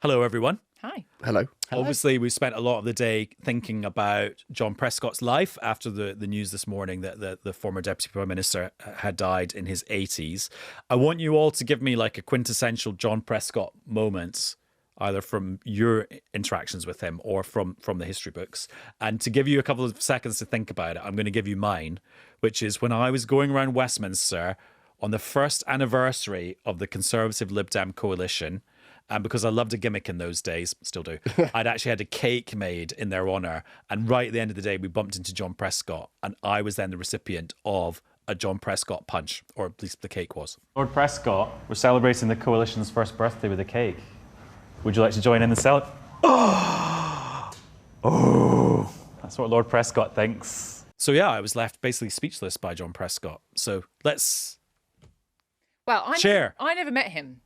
Hello, everyone. Hi. Hello. Obviously, we spent a lot of the day thinking about John Prescott's life after the news this morning that the former Deputy Prime Minister had died in his 80s. I want you all to give me like a quintessential John Prescott moment, either from your interactions with him or from the history books. And to give you a couple of seconds to think about it, I'm going to give you mine, which is when I was going around Westminster on the first anniversary of the Conservative Lib Dem coalition. And because I loved a gimmick in those days, still do, I'd actually had a cake made in their honour. And right at the end of the day, we bumped into John Prescott. And I was then the recipient of a John Prescott punch, or at least the cake was. Lord Prescott, we're celebrating the coalition's first birthday with a cake. Would you like to join in the celebration? Oh, that's what Lord Prescott thinks. So yeah, I was left basically speechless by John Prescott. So let's share. I never met him.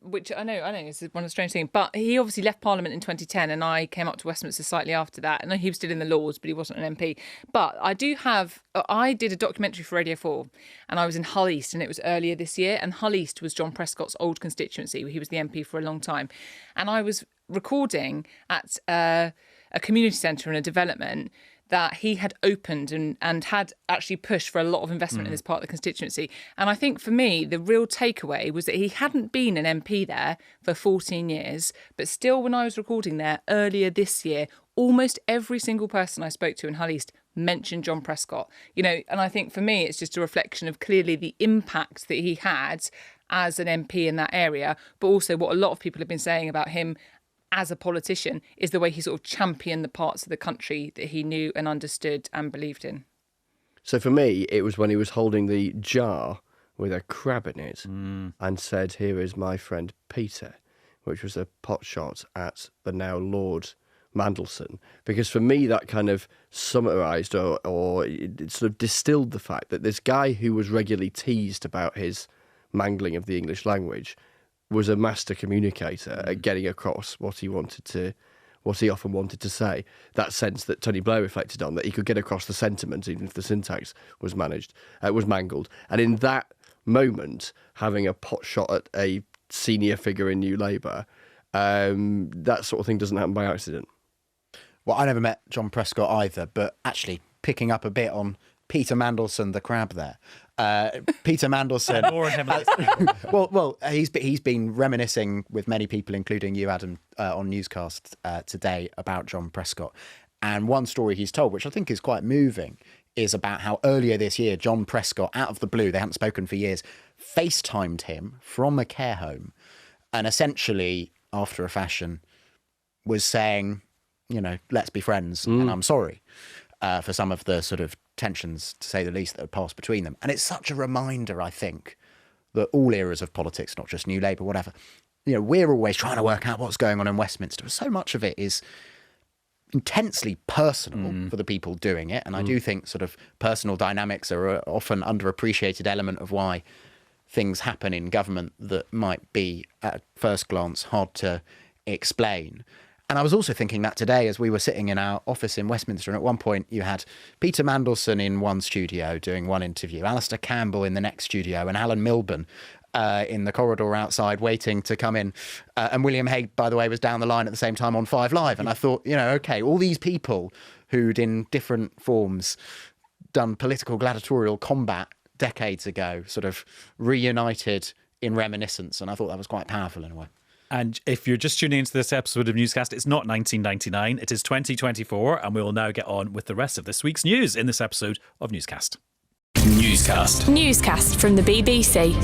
Which I know is one of the strange things. But he obviously left Parliament in 2010, and I came up to Westminster slightly after that. And he was still in the Lords, but he wasn't an MP. But I did a documentary for Radio 4, and I was in Hull East, and it was earlier this year. And Hull East was John Prescott's old constituency, where he was the MP for a long time. And I was recording at a community centre in a development that he had opened and had actually pushed for a lot of investment in this part of the constituency. And I think for me, the real takeaway was that he hadn't been an MP there for 14 years, but still when I was recording there earlier this year, almost every single person I spoke to in Hull East mentioned John Prescott. And I think for me, it's just a reflection of clearly the impact that he had as an MP in that area, but also what a lot of people have been saying about him as a politician is the way he sort of championed the parts of the country that he knew and understood and believed in. So for me, it was when he was holding the jar with a crab in it and said, "Here is my friend Peter," which was a pot shot at the now Lord Mandelson. Because for me, that kind of summarised or it sort of distilled the fact that this guy who was regularly teased about his mangling of the English language was a master communicator at getting across what he often wanted to say. That sense that Tony Blair reflected on, that he could get across the sentiment even if the syntax was mangled. And in that moment, having a pot shot at a senior figure in New Labour, that sort of thing doesn't happen by accident. Well, I never met John Prescott either, but actually picking up a bit on Peter Mandelson, the crab there. Peter Mandelson. well, he's been reminiscing with many people, including you, Adam, on Newscast today about John Prescott. And one story he's told, which I think is quite moving, is about how earlier this year, John Prescott, out of the blue, they hadn't spoken for years, FaceTimed him from a care home and essentially, after a fashion, was saying, let's be friends and I'm sorry for some of the sort of tensions, to say the least, that had passed between them. And it's such a reminder, I think, that all eras of politics, not just New Labour, whatever, we're always trying to work out what's going on in Westminster. So much of it is intensely personal for the people doing it. And I do think sort of personal dynamics are an often underappreciated element of why things happen in government that might be, at first glance, hard to explain. And I was also thinking that today as we were sitting in our office in Westminster, and at one point you had Peter Mandelson in one studio doing one interview, Alistair Campbell in the next studio, and Alan Milburn in the corridor outside waiting to come in. And William Hague, by the way, was down the line at the same time on 5 Live. And I thought, OK, all these people who'd in different forms done political gladiatorial combat decades ago, sort of reunited in reminiscence. And I thought that was quite powerful in a way. And if you're just tuning into this episode of Newscast, it's not 1999, it is 2024, and we will now get on with the rest of this week's news in this episode of Newscast. Newscast from the BBC.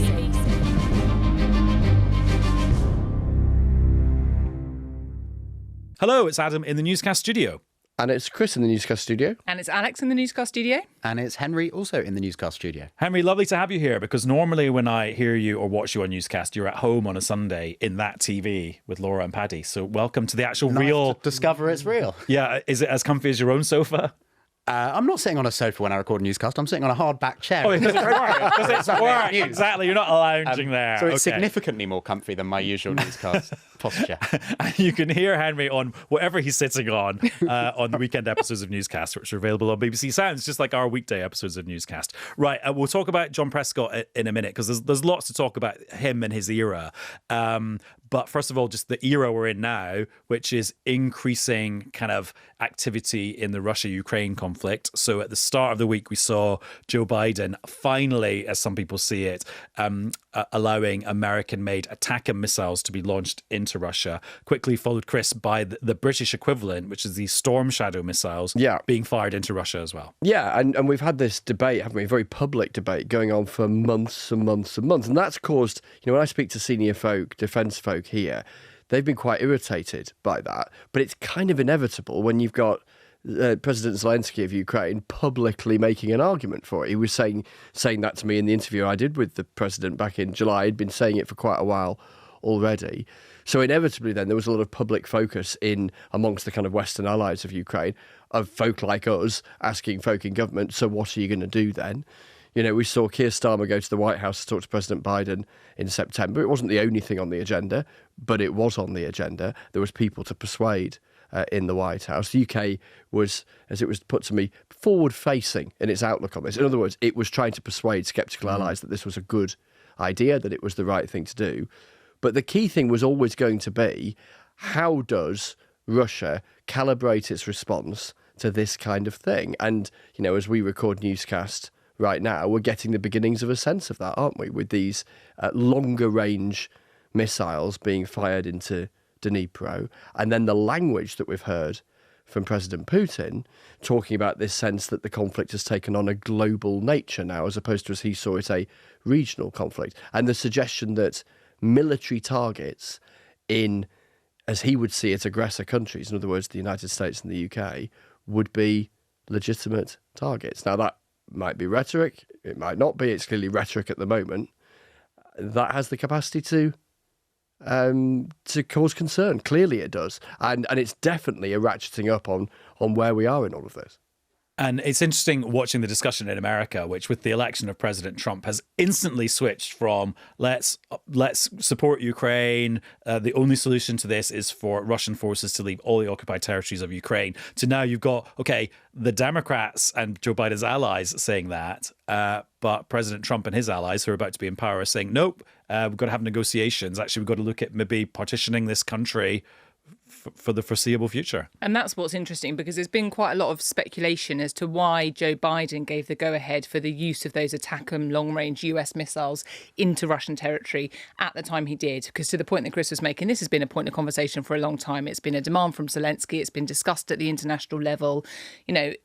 Hello, it's Adam in the Newscast studio. And it's Chris in the Newscast studio. And it's Alex in the Newscast studio. And it's Henry also in the Newscast studio. Henry, lovely to have you here, because normally when I hear you or watch you on Newscast, you're at home on a Sunday in that TV with Laura and Paddy. So welcome to the actual real... Discover it's real. Yeah, is it as comfy as your own sofa? I'm not sitting on a sofa when I record a newscast. I'm sitting on a hardback chair. Oh, because it's work. Exactly. You're not lounging there. So it's significantly more comfy than my usual newscast posture. And you can hear Henry on whatever he's sitting on the weekend episodes of Newscast, which are available on BBC Sounds, just like our weekday episodes of Newscast. Right. We'll talk about John Prescott in a minute, because there's lots to talk about him and his era. But first of all, just the era we're in now, which is increasing kind of activity in the Russia-Ukraine conflict. So at the start of the week, we saw Joe Biden finally, as some people see it, allowing American-made Attacker missiles to be launched into Russia. Quickly followed, Chris, by the British equivalent, which is the Storm Shadow missiles being fired into Russia as well. Yeah, and we've had this debate, haven't we? A very public debate going on for months and months and months. And that's caused, when I speak to senior folk, defence folk here, they've been quite irritated by that. But it's kind of inevitable when you've got President Zelensky of Ukraine publicly making an argument for it. He was saying that to me in the interview I did with the president back in July. He'd been saying it for quite a while already. So inevitably then there was a lot of public focus amongst the kind of Western allies of Ukraine, of folk like us asking folk in government, so what are you going to do then? We saw Keir Starmer go to the White House to talk to President Biden in September. It wasn't the only thing on the agenda, but it was on the agenda. There was people to persuade in the White House. The UK was, as it was put to me, forward-facing in its outlook on this. In other words, it was trying to persuade sceptical allies that this was a good idea, that it was the right thing to do. But the key thing was always going to be, how does Russia calibrate its response to this kind of thing? And, as we record Newscast right now, we're getting the beginnings of a sense of that, aren't we? With these longer range missiles being fired into Dnipro, and then the language that we've heard from President Putin talking about this sense that the conflict has taken on a global nature now, as opposed to, as he saw it, a regional conflict. And the suggestion that military targets in, as he would see it, aggressor countries, in other words, the United States and the UK, would be legitimate targets. Now, that might be rhetoric, it might not be, it's clearly rhetoric at the moment. That has the capacity to cause concern. Clearly it does. And it's definitely a ratcheting up on where we are in all of this. And it's interesting watching the discussion in America, which with the election of President Trump has instantly switched from let's support Ukraine. The only solution to this is for Russian forces to leave all the occupied territories of Ukraine, to now you've got, the Democrats and Joe Biden's allies saying that, but President Trump and his allies who are about to be in power are saying, nope, we've got to have negotiations. Actually, we've got to look at maybe partitioning this country for the foreseeable future. And that's what's interesting, because there's been quite a lot of speculation as to why Joe Biden gave the go-ahead for the use of those ATACMS long-range US missiles into Russian territory at the time he did. Because to the point that Chris was making, this has been a point of conversation for a long time. It's been a demand from Zelensky. It's been discussed at the international level.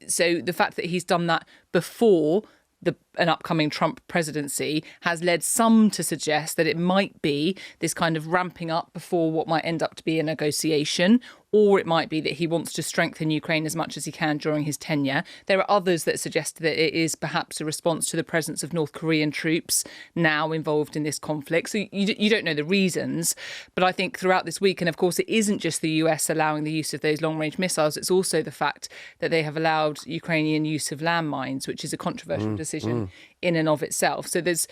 So the fact that he's done that before an upcoming Trump presidency has led some to suggest that it might be this kind of ramping up before what might end up to be a negotiation, or it might be that he wants to strengthen Ukraine as much as he can during his tenure. There are others that suggest that it is perhaps a response to the presence of North Korean troops now involved in this conflict. So you don't know the reasons, but I think throughout this week, and of course it isn't just the US allowing the use of those long-range missiles, it's also the fact that they have allowed Ukrainian use of landmines, which is a controversial decision in and of itself. So there's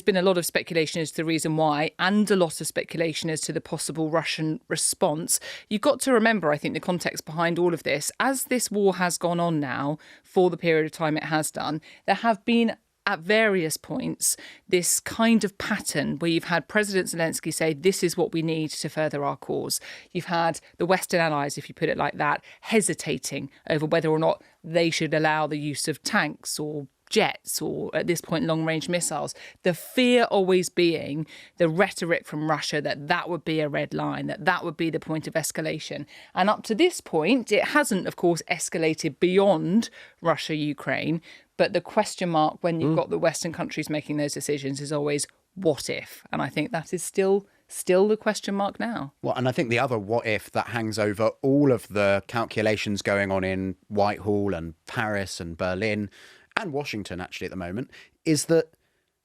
been a lot of speculation as to the reason why, and a lot of speculation as to the possible Russian response. You've got to remember, I think, the context behind all of this. As this war has gone on now for the period of time it has done, there have been at various points this kind of pattern where you've had President Zelensky say, this is what we need to further our cause. You've had the Western allies, if you put it like that, hesitating over whether or not they should allow the use of tanks or jets or, at this point, long-range missiles. The fear always being the rhetoric from Russia that would be a red line, that would be the point of escalation. And up to this point, it hasn't, of course, escalated beyond Russia-Ukraine. But the question mark when you've got the Western countries making those decisions is always, what if? And I think that is still the question mark now. Well, and I think the other what if that hangs over all of the calculations going on in Whitehall and Paris and Berlin and Washington, actually, at the moment, is that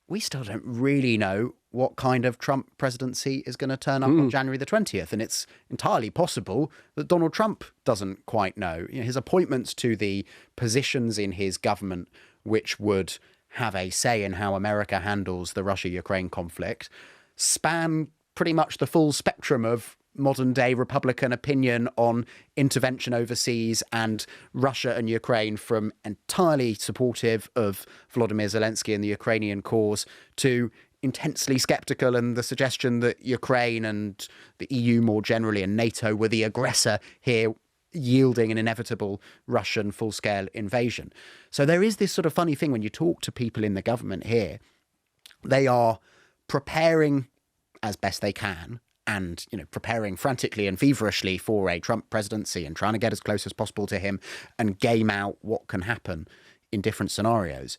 we still don't really know what kind of Trump presidency is going to turn up on January the 20th. And it's entirely possible that Donald Trump doesn't quite know. His appointments to the positions in his government which would have a say in how America handles the Russia-Ukraine conflict span pretty much the full spectrum of modern day Republican opinion on intervention overseas, and Russia and Ukraine, from entirely supportive of Volodymyr Zelensky and the Ukrainian cause to intensely sceptical, and the suggestion that Ukraine and the EU more generally and NATO were the aggressor here, yielding an inevitable Russian full-scale invasion. So there is this sort of funny thing when you talk to people in the government here. They are preparing as best they can and, preparing frantically and feverishly for a Trump presidency and trying to get as close as possible to him and game out what can happen in different scenarios.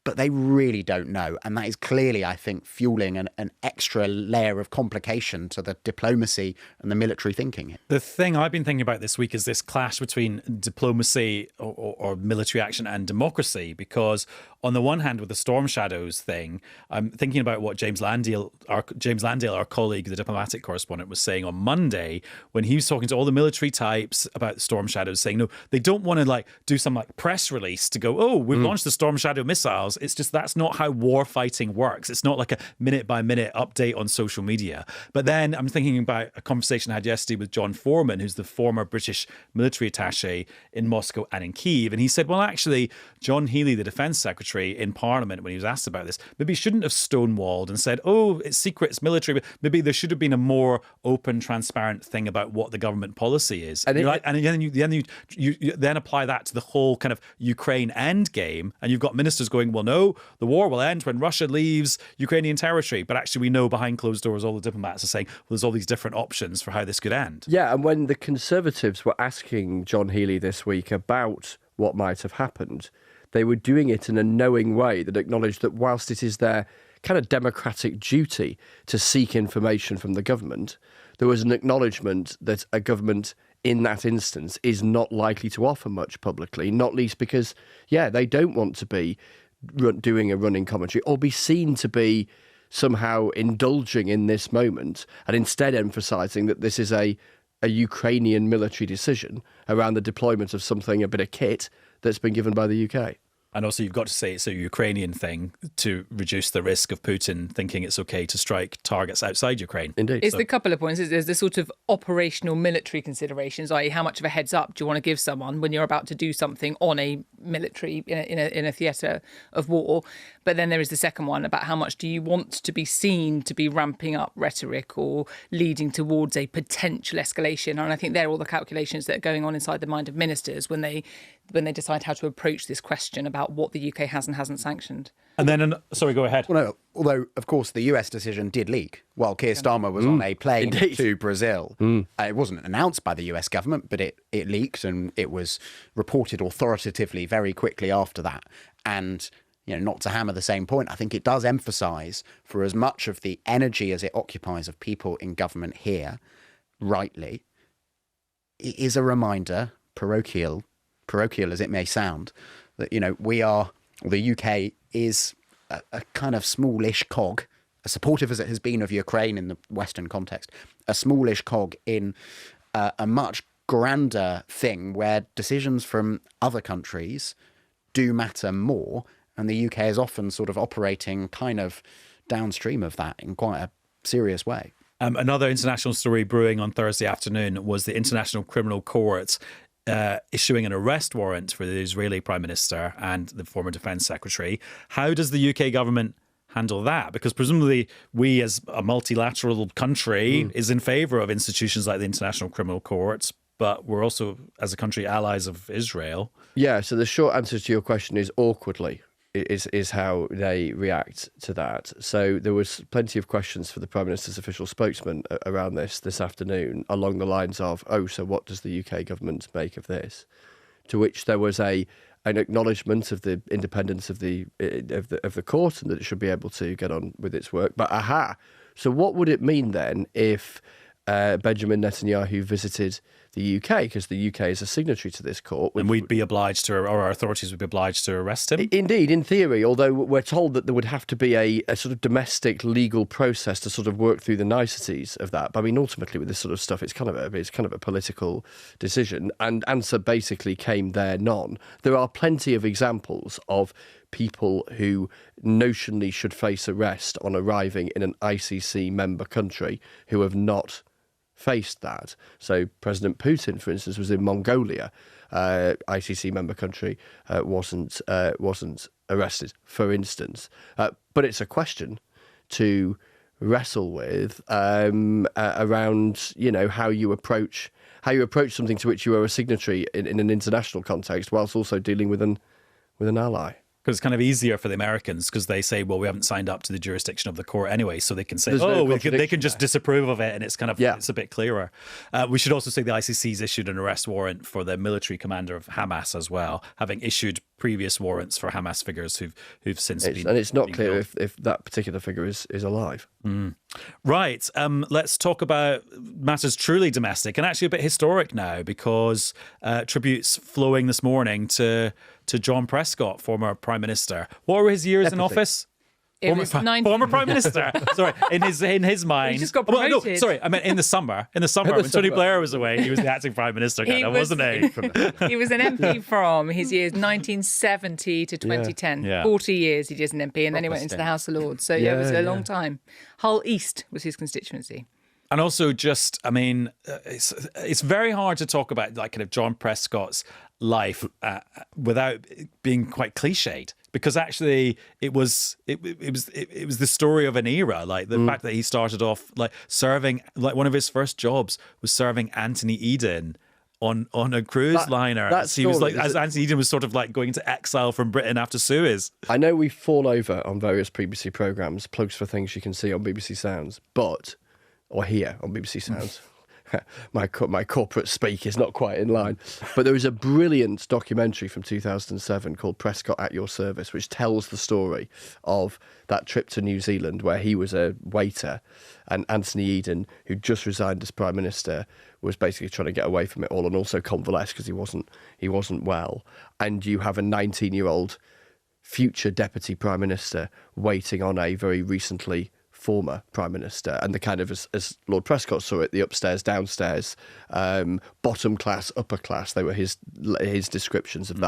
But they really don't know. And that is clearly, I think, fueling an extra layer of complication to the diplomacy and the military thinking. The thing I've been thinking about this week is this clash between diplomacy or military action and democracy, because on the one hand, with the Storm Shadows thing, I'm thinking about what James Landale, our colleague, the diplomatic correspondent, was saying on Monday when he was talking to all the military types about Storm Shadows, saying, no, they don't want to do some press release to go, oh, we've launched the Storm Shadow missiles. It's just that's not how war fighting works. It's not like a minute by minute update on social media. But then I'm thinking about a conversation I had yesterday with John Foreman, who's the former British military attaché in Moscow and in Kyiv. And he said, well, actually, John Healey, the defence secretary in Parliament, when he was asked about this, maybe he shouldn't have stonewalled and said, oh, it's secret, it's military. But maybe there should have been a more open, transparent thing about what the government policy is. And then you then apply that to the whole kind of Ukraine end game, and you've got ministers going, well, no, the war will end when Russia leaves Ukrainian territory. But actually, we know behind closed doors, all the diplomats are saying, well, there's all these different options for how this could end. Yeah, and when the Conservatives were asking John Healey this week about what might have happened, they were doing it in a knowing way that acknowledged that whilst it is their kind of democratic duty to seek information from the government, there was an acknowledgement that a government in that instance is not likely to offer much publicly, not least because, they don't want to be doing a running commentary or be seen to be somehow indulging in this moment, and instead emphasising that this is a Ukrainian military decision around the deployment of something, a bit of kit that's been given by the UK. And also, you've got to say it's a Ukrainian thing to reduce the risk of Putin thinking it's okay to strike targets outside Ukraine. Indeed. It's a couple of points. There's the sort of operational military considerations, i.e. how much of a heads up do you want to give someone when you're about to do something on a military, in a theatre of war. But then there is the second one about how much do you want to be seen to be ramping up rhetoric or leading towards a potential escalation. And I think they're all the calculations that are going on inside the mind of ministers when they decide how to approach this question about what the UK has and hasn't sanctioned. And then, sorry, go ahead. Well, no, although, of course, the US decision did leak while Keir Starmer was on a plane to Brazil. It wasn't announced by the US government, but it leaked, and it was reported authoritatively very quickly after that. And, not to hammer the same point, I think it does emphasise, for as much of the energy as it occupies of people in government here, rightly, it is a reminder, parochial as it may sound, that, the UK is a kind of smallish cog, as supportive as it has been of Ukraine in the Western context, a smallish cog in a much grander thing where decisions from other countries do matter more, and the UK is often sort of operating kind of downstream of that in quite a serious way. Another international story brewing on Thursday afternoon was the International Criminal Court issuing an arrest warrant for the Israeli Prime Minister and the former Defence Secretary. How does the UK government handle that? Because presumably we as a multilateral country is in favour of institutions like the International Criminal Court, but we're also, as a country, allies of Israel. Yeah, so the short answer to your question is awkwardly. Is how they react to that. So there was plenty of questions for the Prime Minister's official spokesman around this afternoon, along the lines of, so what does the UK government make of this? To which there was an acknowledgement of the independence of the court and that it should be able to get on with its work. But so what would it mean then if Benjamin Netanyahu visited the UK, because the UK is a signatory to this court? And we'd be obliged to, or our authorities would be obliged to arrest him? Indeed, in theory, although we're told that there would have to be a sort of domestic legal process to sort of work through the niceties of that. But I mean, ultimately with this sort of stuff, it's kind of a political decision. And answer basically came there none. There are plenty of examples of people who notionally should face arrest on arriving in an ICC member country who have not faced that. So President Putin, for instance, was in Mongolia, ICC member country, wasn't arrested, for instance. But it's a question to wrestle with around, how you approach something to which you are a signatory in an international context, whilst also dealing with an ally. Because it's kind of easier for the Americans because they say, well, we haven't signed up to the jurisdiction of the court anyway, so they can say, they can just disapprove of it, and it's kind of it's a bit clearer. We should also say the ICC's issued an arrest warrant for the military commander of Hamas as well, having issued previous warrants for Hamas figures who've since been. And it's not clear if that particular figure is alive. Right. Let's talk about matters truly domestic and actually a bit historic now, because tributes flowing this morning to John Prescott, former Prime Minister. What were his years in office? Former Prime Minister. Sorry, in his mind. He just got promoted. Well, no, sorry, I meant in the summer. In the summer, when Tony Blair was away, he was the acting Prime Minister, wasn't he? He was an MP from his years 1970 to 2010. Yeah. 40 years he did as an MP, and then he went into the House of Lords. So it was a long time. Hull East was his constituency. And also just, it's very hard to talk about like kind of John Prescott's life without being quite cliched, because actually it was the story of an era. Like the fact that he started off like serving, like one of his first jobs was serving Anthony Eden on a cruise liner. He was like, as Anthony Eden was sort of like going into exile from Britain after Suez. I know we fall over on various BBC programmes, plugs for things you can see on BBC Sounds, or here on BBC Sounds. My corporate speak is not quite in line. But there was a brilliant documentary from 2007 called Prescott at Your Service, which tells the story of that trip to New Zealand where he was a waiter and Anthony Eden, who just resigned as Prime Minister, was basically trying to get away from it all and also convalesce because he wasn't well. And you have a 19-year-old future Deputy Prime Minister waiting on a very recently former Prime Minister, and the kind of, as Lord Prescott saw it, the upstairs, downstairs, bottom class, upper class, they were his descriptions of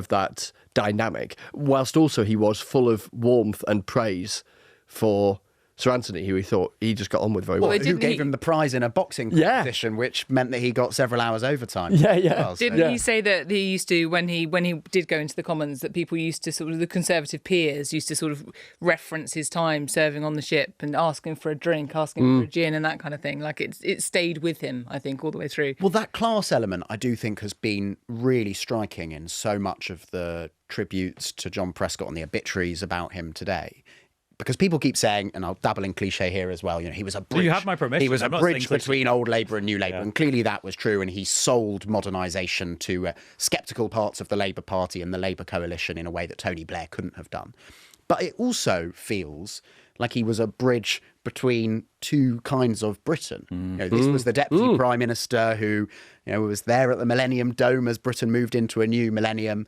that dynamic, whilst also he was full of warmth and praise for Sir Anthony, who he thought he just got on with very well. Who gave him the prize in a boxing competition, which meant that he got several hours overtime. Didn't he say that he used to, when he did go into the Commons, that people used to sort of, the Conservative peers used to sort of reference his time serving on the ship and asking for a drink, asking for a gin and that kind of thing. Like it stayed with him, I think, all the way through. Well, that class element, I do think, has been really striking in so much of the tributes to John Prescott and the obituaries about him today. Because people keep saying, and I'll dabble in cliche here as well, he was a bridge. You have my permission. He was a I'm not bridge saying between old Labour and new Labour, and clearly that was true. And he sold modernisation to sceptical parts of the Labour Party and the Labour coalition in a way that Tony Blair couldn't have done. But it also feels like he was a bridge between two kinds of Britain. This was the Deputy Prime Minister who, was there at the Millennium Dome as Britain moved into a new millennium.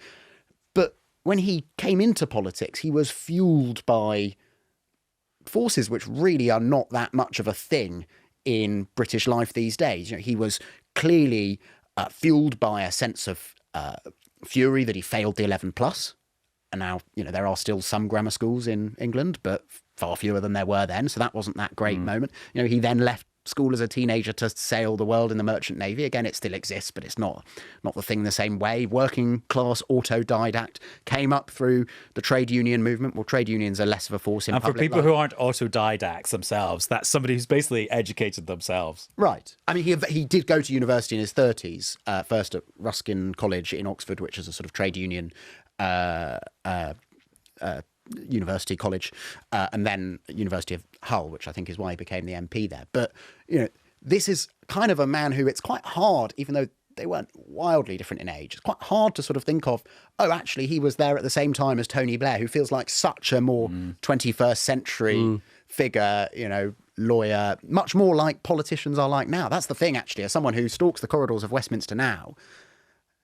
But when he came into politics, he was fueled by forces which really are not that much of a thing in British life these days. He was clearly fueled by a sense of fury that he failed the 11 plus. And now, there are still some grammar schools in England, but far fewer than there were then. So that wasn't that great moment. He then left school as a teenager to sail the world in the Merchant Navy. Again, it still exists, but it's not the thing the same way. Working class autodidact came up through the trade union movement. Well, trade unions are less of a force in public life. And for people who aren't autodidacts themselves, that's somebody who's basically educated themselves. Right. I mean, he did go to university in his 30s, first at Ruskin College in Oxford, which is a sort of trade union university college, and then University of Hull, which I think is why he became the MP there. But, this is kind of a man who it's quite hard, even though they weren't wildly different in age, it's quite hard to sort of think of, actually, he was there at the same time as Tony Blair, who feels like such a more 21st century figure, lawyer, much more like politicians are like now. That's the thing, actually, as someone who stalks the corridors of Westminster now.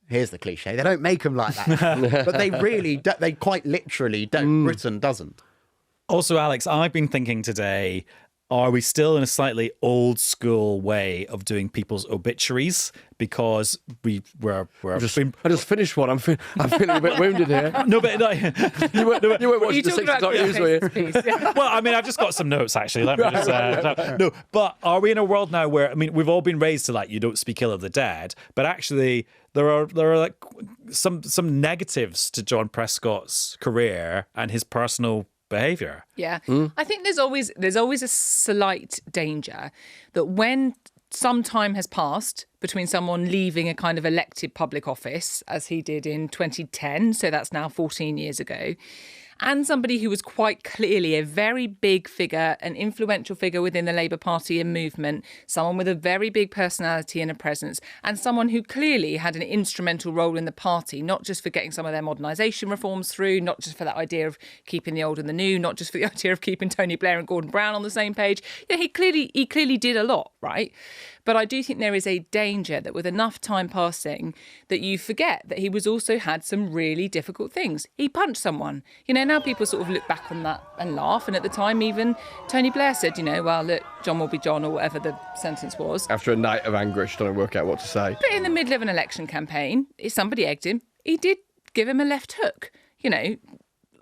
Here's the cliche. They don't make them like that. But they quite literally don't. Britain doesn't. Also, Alex, I've been thinking today, are we still in a slightly old school way of doing people's obituaries? Because we're I just finished one. I'm feeling a bit wounded here. No, but you weren't watching the 6 o'clock news, were you? Well, I've just got some notes actually. Let me just no. But are we in a world now where we've all been raised to you don't speak ill of the dead, but actually there are like some negatives to John Prescott's career and his personal behaviour. Yeah. I think there's always a slight danger that when some time has passed between someone leaving a kind of elected public office, as he did in 2010, so that's now 14 years ago, and somebody who was quite clearly a very big figure, an influential figure within the Labour Party and movement, someone with a very big personality and a presence, and someone who clearly had an instrumental role in the party, not just for getting some of their modernisation reforms through, not just for that idea of keeping the old and the new, not just for the idea of keeping Tony Blair and Gordon Brown on the same page. Yeah, he clearly did a lot, right? But I do think there is a danger that with enough time passing that you forget that he was also had some really difficult things. He punched someone. Now people sort of look back on that and laugh. And at the time, even Tony Blair said, well, look, John will be John, or whatever the sentence was. After a night of anguish, trying to work out what to say. But in the middle of an election campaign, if somebody egged him, he did give him a left hook.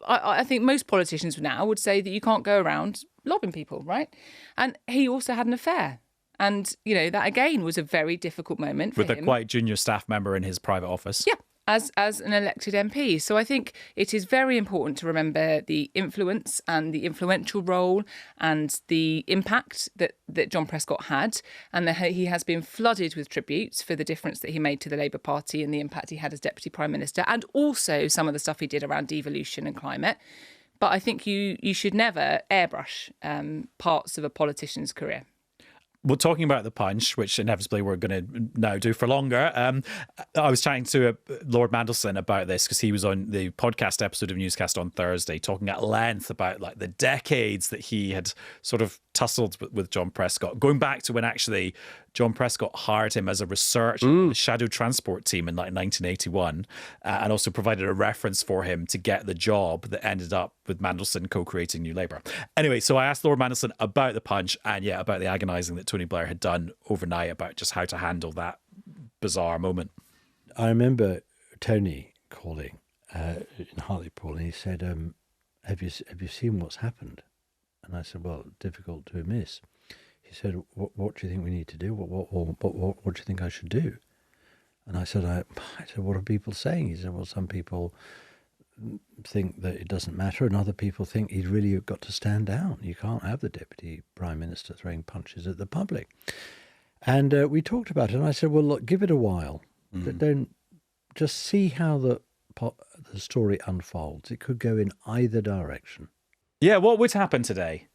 I think most politicians now would say that you can't go around lobbing people, right? And he also had an affair. And, that again was a very difficult moment for him. With a quite junior staff member in his private office. Yeah, as an elected MP. So I think it is very important to remember the influence and the influential role and the impact that John Prescott had, and that he has been flooded with tributes for the difference that he made to the Labour Party and the impact he had as Deputy Prime Minister, and also some of the stuff he did around devolution and climate. But I think you should never airbrush parts of a politician's career. Well, talking about the punch, which inevitably we're going to now do for longer, I was chatting to Lord Mandelson about this because he was on the podcast episode of Newscast on Thursday talking at length about the decades that he had sort of tussled with John Prescott, going back to when actually John Prescott hired him as a researcher on the Shadow Transport team in 1981, and also provided a reference for him to get the job that ended up with Mandelson co-creating New Labour. Anyway, so I asked Lord Mandelson about the punch and about the agonising that Tony Blair had done overnight about just how to handle that bizarre moment. I remember Tony calling in Hartlepool, and he said, have you seen what's happened? And I said, well, difficult to miss. He said, what do you think we need to do? What do you think I should do? And I said, what are people saying? He said, well, some people think that it doesn't matter, and other people think he's really got to stand down. You can't have the Deputy Prime Minister throwing punches at the public. And we talked about it, and I said, well, look, give it a while. Don't just see how the story unfolds. It could go in either direction. Yeah, what would happen today?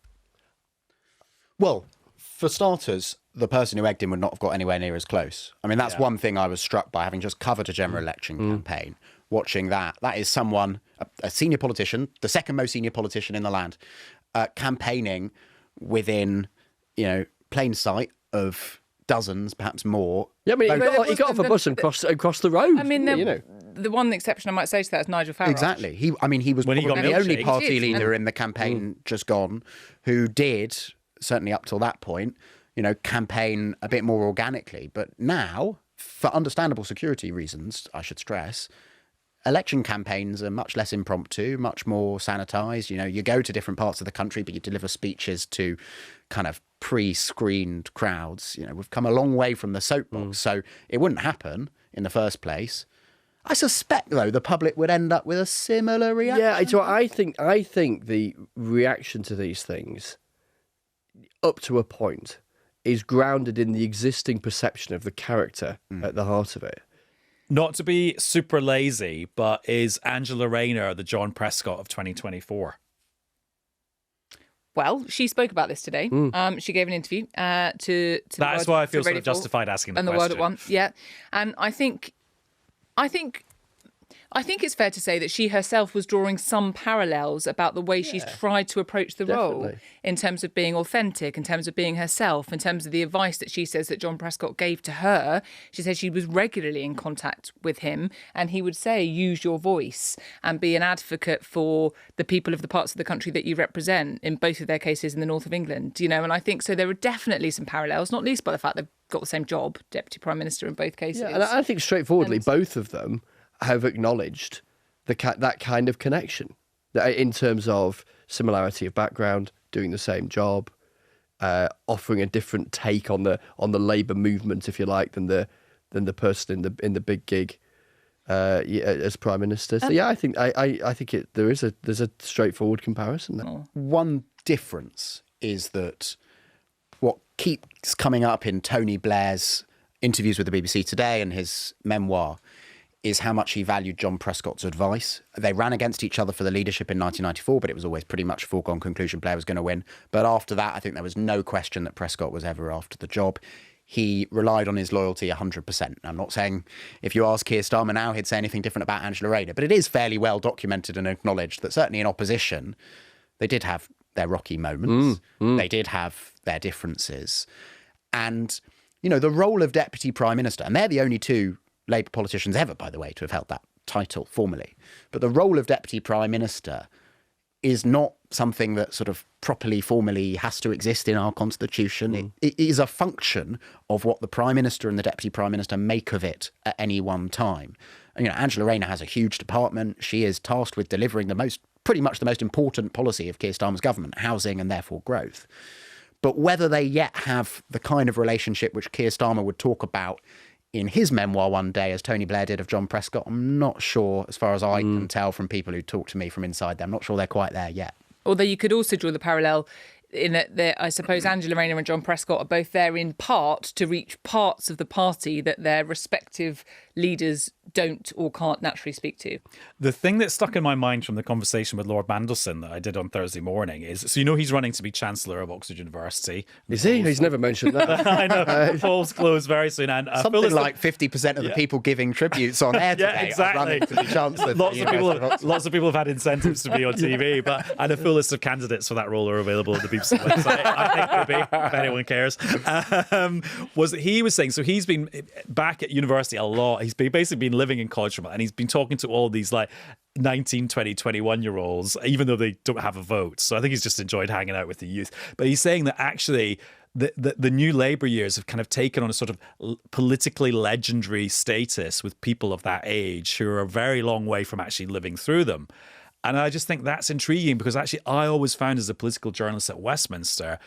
Well, for starters, the person who egged him would not have got anywhere near as close. I mean, that's one thing I was struck by, having just covered a general election campaign, watching that. That is someone, a senior politician, the second most senior politician in the land, campaigning within, plain sight of dozens, perhaps more. Yeah, I mean, he got off a bus and crossed the road. I mean, the one exception I might say to that is Nigel Farage. Exactly. He was When he probably got the only milkshake. party leader in the campaign just gone who did, certainly up till that point, campaign a bit more organically. But now, for understandable security reasons, I should stress, election campaigns are much less impromptu, much more sanitised. You go to different parts of the country, but you deliver speeches to kind of pre-screened crowds. We've come a long way from the soapbox, so it wouldn't happen in the first place. I suspect, though, the public would end up with a similar reaction. Yeah, so I think the reaction to these things, up to a point, is grounded in the existing perception of the character at the heart of it. Not to be super lazy, but is Angela Rayner the John Prescott of 2024? Well, she spoke about this today. She gave an interview to That's why I feel sort of justified asking the question. And the World at Once, yeah. And I think it's fair to say that she herself was drawing some parallels about the way she's tried to approach the role in terms of being authentic, in terms of being herself, in terms of the advice that she says that John Prescott gave to her. She says she was regularly in contact with him, and he would say, use your voice and be an advocate for the people of the parts of the country that you represent, in both of their cases in the north of England. And I think so there are definitely some parallels, not least by the fact they've got the same job, Deputy Prime Minister in both cases. Yeah, and I think straightforwardly, both of them have acknowledged that kind of connection in terms of similarity of background, doing the same job, offering a different take on the Labour movement, if you like, than the person in the big gig as Prime Minister. So yeah, I think there's a straightforward comparison there. One difference is that what keeps coming up in Tony Blair's interviews with the BBC Today and his memoir is how much he valued John Prescott's advice. They ran against each other for the leadership in 1994, but it was always pretty much a foregone conclusion Blair was going to win. But after that, I think there was no question that Prescott was ever after the job. He relied on his loyalty 100%. I'm not saying if you ask Keir Starmer now, he'd say anything different about Angela Rayner, but it is fairly well documented and acknowledged that certainly in opposition, they did have their rocky moments. They did have their differences. And, you know, the role of Deputy Prime Minister, and they're the only two Labour politicians ever, by the way, to have held that title formally. But the role of Deputy Prime Minister is not something that sort of properly, formally has to exist in our constitution. It is a function of what the Prime Minister and the Deputy Prime Minister make of it at any one time. And, you know, Angela Rayner has a huge department. She is tasked with delivering pretty much the most important policy of Keir Starmer's government, housing and therefore growth. But whether they yet have the kind of relationship which Keir Starmer would talk about in his memoir one day, as Tony Blair did of John Prescott, I'm not sure, as far as I can tell from people who talk to me from inside there, I'm not sure they're quite there yet. Although you could also draw the parallel in that I suppose Angela Rayner and John Prescott are both there in part to reach parts of the party that their respective leaders don't or can't naturally speak to. The thing that stuck in my mind from the conversation with Lord Mandelson that I did on Thursday morning is, so you know he's running to be Chancellor of Oxford University. Is he? He's never mentioned that. I know. Polls close very soon. And something like 50% of the people giving tributes on air today are running to be Chancellor. Lots of people have had incentives to be on TV, and a full list of candidates for that role are available at the BBC website. I think it'll be, if anyone cares. He was saying, so he's been back at university a lot. He's basically been living in college for a while, and he's been talking to all these like 19, 20, 21-year-olds, even though they don't have a vote. So I think he's just enjoyed hanging out with the youth. But he's saying that actually the new Labour years have kind of taken on a sort of politically legendary status with people of that age who are a very long way from actually living through them. And I just think that's intriguing because actually I always found as a political journalist at Westminster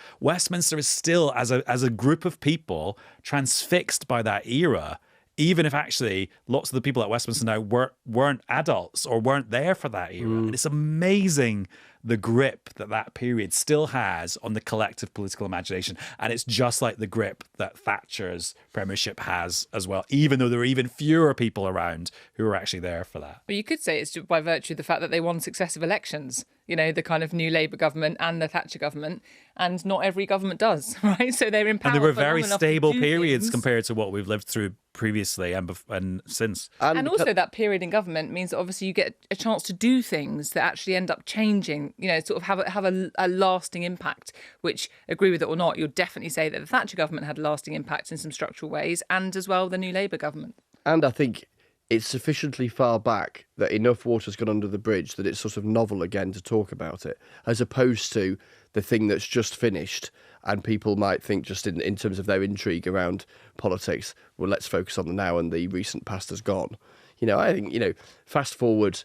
is still, as a group of people, transfixed by that era, even if actually lots of the people at Westminster now weren't adults or weren't there for that era. And it's amazing the grip that period still has on the collective political imagination. And it's just like the grip that Thatcher's premiership has as well, even though there are even fewer people around who are actually there for that. Well, you could say it's by virtue of the fact that they won successive elections, you know, the kind of new Labour government and the Thatcher government, and not every government does, right? So they're in power. And there were very stable periods compared to what we've lived through previously and since. And also that period in government means that obviously you get a chance to do things that actually end up changing, you know, sort of have a lasting impact, which, agree with it or not, you'll definitely say that the Thatcher government had a lasting impact in some structural ways, and as well the new Labour government. And I think it's sufficiently far back that enough water's gone under the bridge that it's sort of novel again to talk about it, as opposed to the thing that's just finished and people might think just in terms of their intrigue around politics, well, let's focus on the now and the recent past has gone. You know, I think, you know, fast forward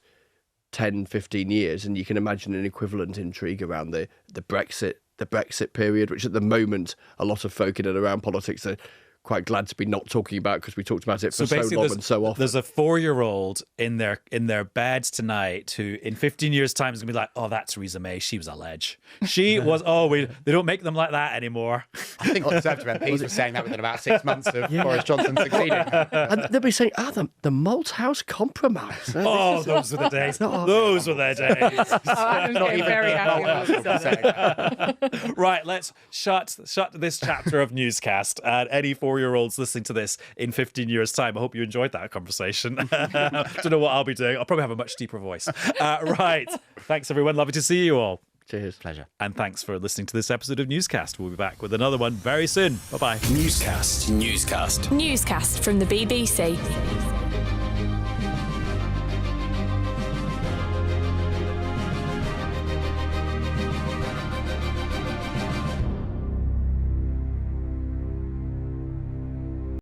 10, 15 years and you can imagine an equivalent intrigue around the Brexit period, which at the moment a lot of folk in and around politics are quite glad to be not talking about because we talked about it for so long and so often. There's a 4-year-old in their bed tonight who in 15 years' time is going to be like, oh, that's Theresa May. She was a ledge. She was, they don't make them like that anymore. I think Conservative MPs were saying that within about 6 months of Boris Johnson succeeding. And they'll be saying, the Malthouse Compromise. Those were the days. Those were their days. I'm getting very happy with that. Right, let's shut this chapter of Newscast. And any 4-year-olds listening to this in 15 years' time, I hope you enjoyed that conversation. Don't know what I'll be doing. I'll probably have a much deeper voice. Right. Thanks, everyone. Lovely to see you all. Cheers. Pleasure. And thanks for listening to this episode of Newscast. We'll be back with another one very soon. Bye-bye. Newscast from the BBC.